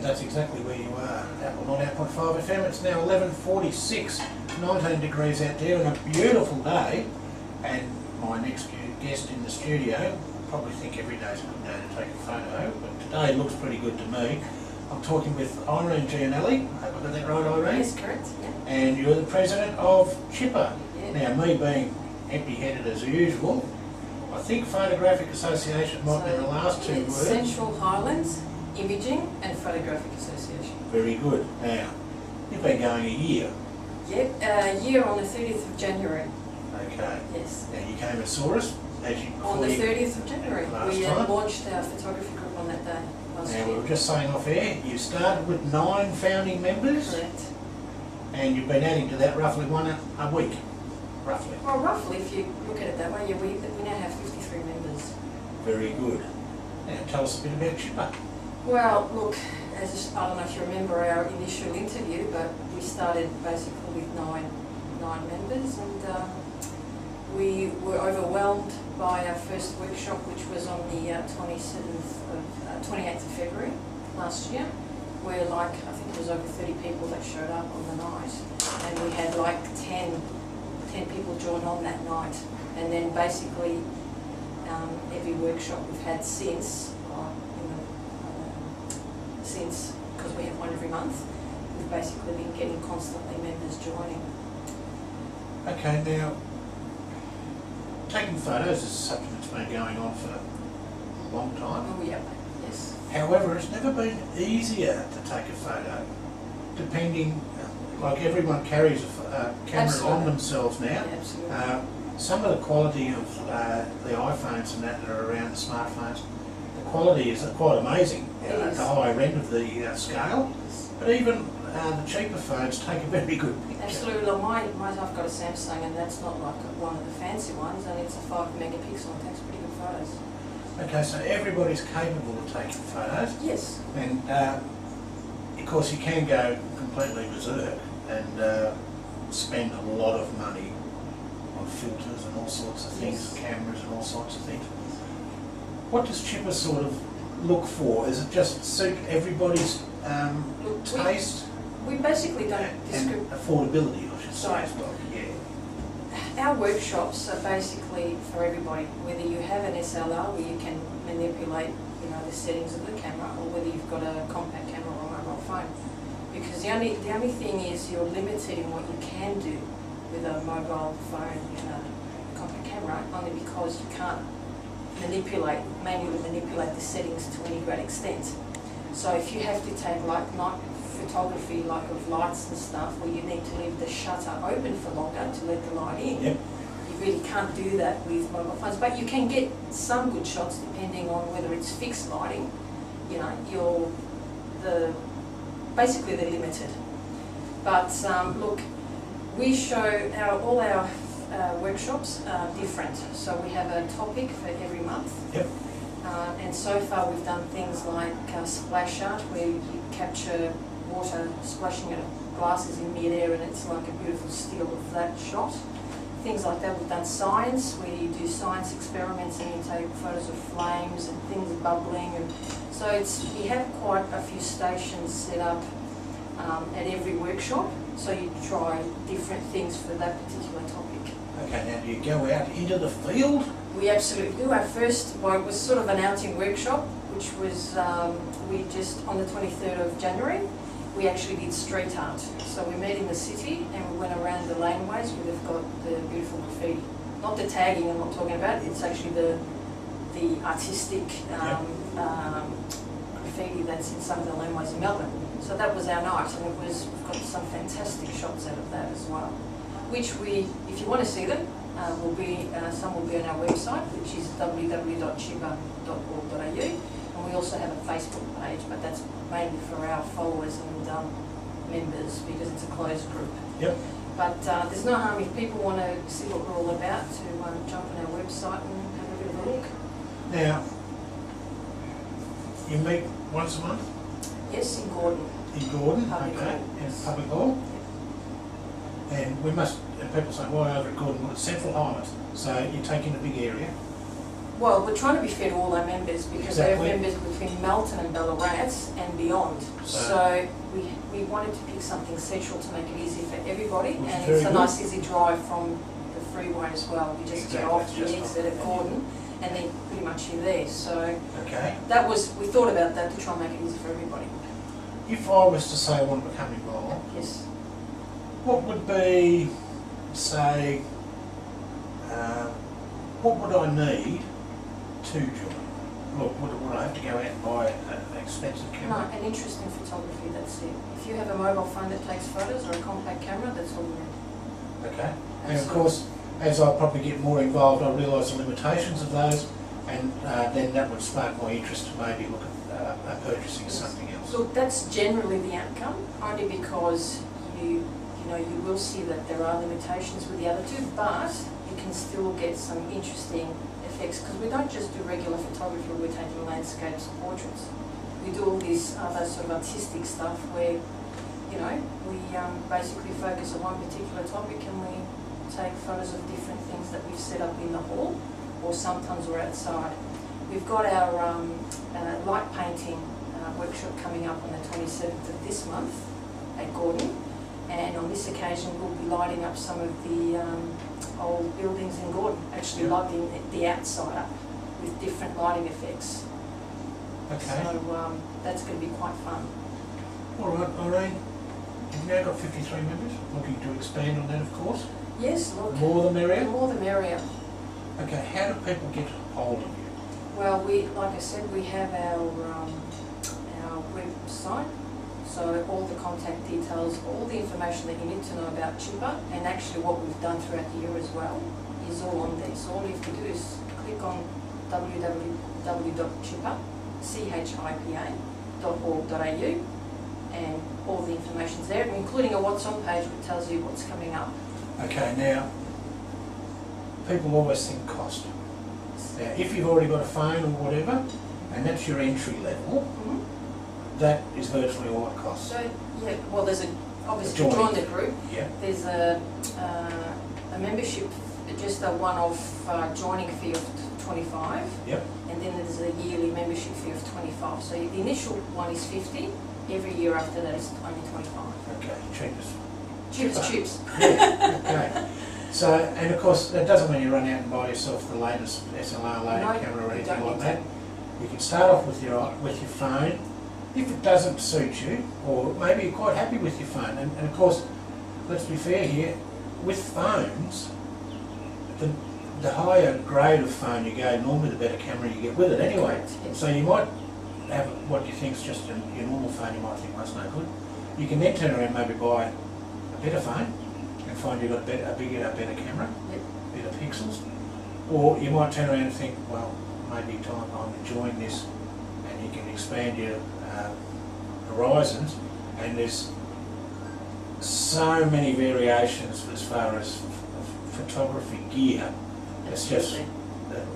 that's exactly where you are. Apple 98.5 FM. It's now 11:46, 19 degrees out there, and a beautiful day. And my next guest in the studio, probably think every day's a good day to take a photo, but today looks pretty good to me. I'm talking with Irene Gianelli. I hope I got that right, Irene? Yes, correct. Yeah. And you're the president of Chipa. Yeah. Now, me being empty-headed as usual, I think Photographic Association might be the last two words. Central Highlands Imaging and Photographic Association. Very good. Now, you've been going a year. Yep, a year on the 30th of January. Okay. Yes. Now, you came and saw us on the 30th of January. Last We time. launched our photography group on that day. Now, we were just saying off air, you started with 9 founding members. Correct. And you've been adding to that roughly one a week. Roughly. Well, roughly, if you look at it that way, yeah, we now have 53 members. Very good. Now, tell us a bit about Chipa. Well, look, I don't know if you remember our initial interview, but we started basically with nine members, and we were overwhelmed by our first workshop, which was on the 28th of February last year, where I think it was over 30 people that showed up on the night, and we had like 10 people join on that night, and then basically every workshop we've had since, because we have one every month, we've basically been getting constantly members joining. Okay, now, taking photos is something that's been going on for a long time. Oh yeah, yes. However, it's never been easier to take a photo, depending, like everyone carries a camera Absolutely. on themselves now. Yeah, absolutely. Some of the quality of the iPhones and that are around, the smartphones, the quality is quite amazing at the higher end of the scale, but even the cheaper phones take a very good picture. Absolutely. I've got a Samsung, and that's not like one of the fancy ones, and it's a 5 megapixel and takes pretty good photos. Okay, so everybody's capable of taking photos. Yes. And of course you can go completely berserk and spend a lot of money on filters and all sorts of things, Yes. cameras and all sorts of things. What does Chipa sort of look for? Is it just suit everybody's taste? We basically don't and affordability, I should say Sorry. as well. Yeah. Our workshops are basically for everybody, whether you have an SLR where you can manipulate, the settings of the camera, or whether you've got a compact camera or a mobile phone. Because the only thing is you're limited in what you can do with a mobile phone and a compact camera, only because you can't manually manipulate the settings to any great extent. So if you have to take like night photography, like of lights and stuff, where you need to leave the shutter open for longer to let the light in, Yep. you really can't do that with mobile phones. But you can get some good shots depending on whether it's fixed lighting. Basically they're limited. But look, we show all our workshops are different. So we have a topic for every month. Yep. And so far we've done things like splash art, where you capture water splashing out of glasses in mid-air, and it's like a beautiful still of that shot. Things like that. We've done science, where you do science experiments and you take photos of flames and things bubbling. And so we have quite a few stations set up at every workshop, so you try different things for that particular topic. Okay, now do you go out into the field? We absolutely do. Our first, it was sort of an outing workshop, which was, we just, on the 23rd of January, we actually did street art. So we met in the city and we went around the laneways where they've got the beautiful graffiti. Not the tagging I'm not talking about, it's actually the artistic graffiti that's in some of the laneways in Melbourne. So that was our night, and we've got some fantastic shots out of that as well. Which if you want to see them, some will be on our website, which is www.chipa.org.au, and we also have a Facebook page, but that's mainly for our followers and members, because it's a closed group. Yep. But there's no harm if people want to see what we're all about to jump on our website and have a bit of a look. Now, you meet once a month? Yes, in Gordon. In Gordon, Public okay, Hall. in Public Hall. And people say, why over at Gordon? Well, it's Central Highlands, so you take in a big area. Well, we're trying to be fair to all our members because Exactly. we have members between Melton and Ballarat and beyond. So we wanted to pick something central to make it easy for everybody, Which is and very it's a good. nice easy drive from the freeway as well. You just get Exactly, off the just exit at Gordon and then pretty much you're there. So Okay. that was, we thought about that to try and make it easy for everybody. If I was to say I want to become involved, Yes. what would be, say, what would I need to join? Look, would I have to go out and buy an expensive No, camera? an interest in photography, that's it. If you have a mobile phone that takes photos or a compact camera, that's all you need. Okay. And of course, as I probably get more involved, I realise the limitations of those, and then that would spark my interest to maybe look at purchasing something else. Look, that's generally the outcome, only because you will see that there are limitations with the other two, but you can still get some interesting effects, because we don't just do regular photography, we're taking landscapes and portraits. We do all this other sort of artistic stuff where, we basically focus on one particular topic and we take photos of different things that we've set up in the hall, or sometimes we're outside. We've got our light painting workshop coming up on the 27th of this month at Gordon, and on this occasion we'll be lighting up some of the old buildings in Gordon, actually lighting the outside up with different lighting effects. Okay. So that's going to be quite fun. All right, Irene. You've now got 53 members. Looking to expand on that, of course. Yes, look. The more the The merrier. more the merrier. Okay, how do people get hold of you? Well, like I said, we have our website, so all the contact details, all the information that you need to know about Chipa, and actually what we've done throughout the year as well, is all on there. So all you have to do is click on www.chipa.org.au, and all the information's there, including a what's on page which tells you what's coming up. Okay, now, people always think cost. Now, if you've already got a phone or whatever, and that's your entry level, that is virtually all it costs. So, yeah, well, there's obviously to Join. join the group, Yeah. there's a membership, just a one-off joining fee of 25, Yep. and then there's a yearly membership fee of 25. So the initial one is 50, every year after that is only 25. Okay, cheapest. Chips. Yeah, okay. So, and of course, that doesn't mean you run out and buy yourself the latest SLR loading No, camera or you anything don't like need that. You can start off with your phone. If it doesn't suit you, or maybe you're quite happy with your phone, and of course, let's be fair here, with phones, the higher grade of phone you go, normally the better camera you get with it anyway. Correct, yes. So you might have what you think is just your normal phone, you might think that's no good. You can then turn around and maybe buy a better phone and find you've got a better camera, Yep. better pixels. Or you might turn around and think, well, maybe time I'm enjoying this, and you can expand your horizons, and there's so many variations as far as photography gear. It's just,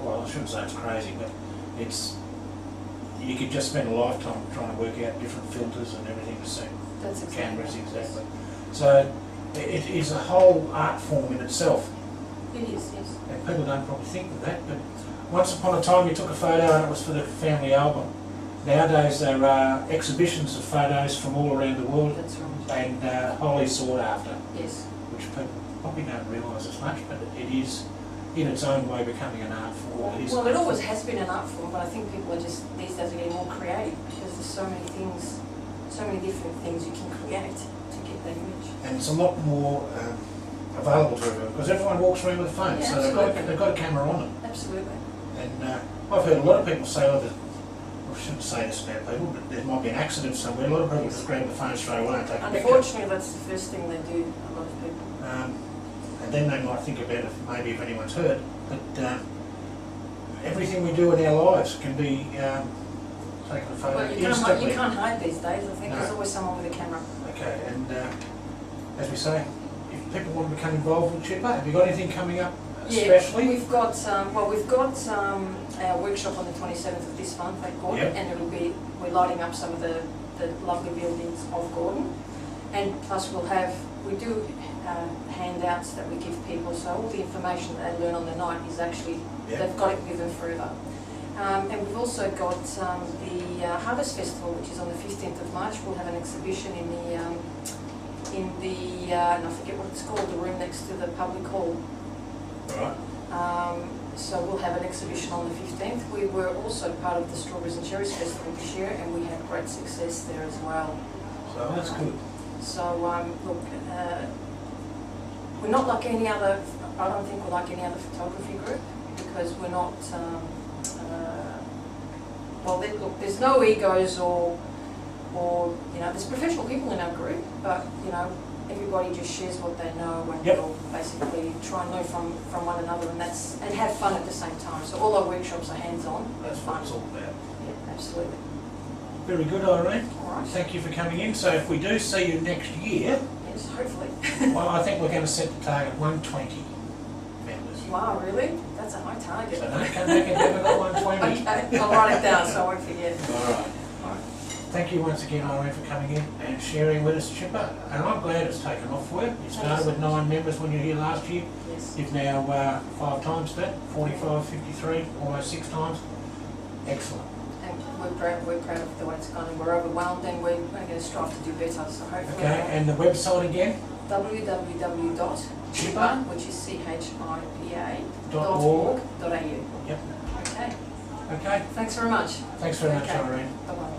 well, I shouldn't say it's crazy, but you could just spend a lifetime trying to work out different filters and everything to suit That's exactly cameras right. exactly. So it is a whole art form in itself, It is, yes. and people don't probably think of that, but once upon a time you took a photo and it was for the family album. Nowadays there are exhibitions of photos from all around the world, That's right. and highly sought after, Yes. which people probably don't realise as much, but it is in its own way becoming an art form. Well, it always has been an art form, but I think people are just, these days, are getting more creative because there's so many things, so many different things you can create to get that image. And it's a lot more available to everyone, because everyone walks around with a phone, Yeah, so they've got a camera on them. Absolutely. And I've heard a lot of people say, I shouldn't say this about people, but there might be an accident somewhere. A lot of people just grab the phone straight away and take a picture. Unfortunately, that's the first thing they do, a lot of people. And then they might think about maybe if anyone's hurt. But everything we do in our lives can be taken a photo Well, you instantly. can't hide these days. I think No. there's always someone with a camera. Okay, and as we say, if people want to become involved with Chipa, have you got anything coming up especially? Yeah, we've got our workshop on the 27th of this month at Gordon, Yep. and we're lighting up some of the lovely buildings of Gordon, and plus we'll have we do handouts that we give people, so all the information that they learn on the night is actually, they've got it with them further. And we've also got the Harvest Festival, which is on the 15th of March. We'll have an exhibition in the and I forget what it's called, the room next to the public hall. Right. So we'll have an exhibition on the 15th. We were also part of the Strawberries and Cherries Festival this year, and we had great success there as well. So that's good. So look, we're not like any other, I don't think we're like any other photography group, because we're not, well, look, there's no egos or, you know, there's professional people in our group, but, you know, everybody just shares what they know, and we'll basically try and learn from one another, and have fun at the same time. So all our workshops are hands-on. That's what it's all about. Yeah, absolutely. Very good, Irene. All right. Thank you for coming in. So if we do see you next year, yes, hopefully. well, I think we're going to set the target 120 members. Wow, really? That's a high target. So don't come back and have it at 120. Okay, I'll write it down so I won't forget. All right. Thank you once again, Irene, for coming in and sharing with us, Chipa. And I'm glad it's taken off for you. You started with 9 members when you were here last year. Yes. You've now 5 times that, 45, 53, almost 6 times. Excellent. And we're proud of the way it's gone, and we're overwhelmed, and we're going to strive to do better. So hopefully. Okay, and the website again? www.chipa, which is chipa.org.au. Yep. Okay. Okay. Thanks very much. Thanks very much, Irene. Bye-bye.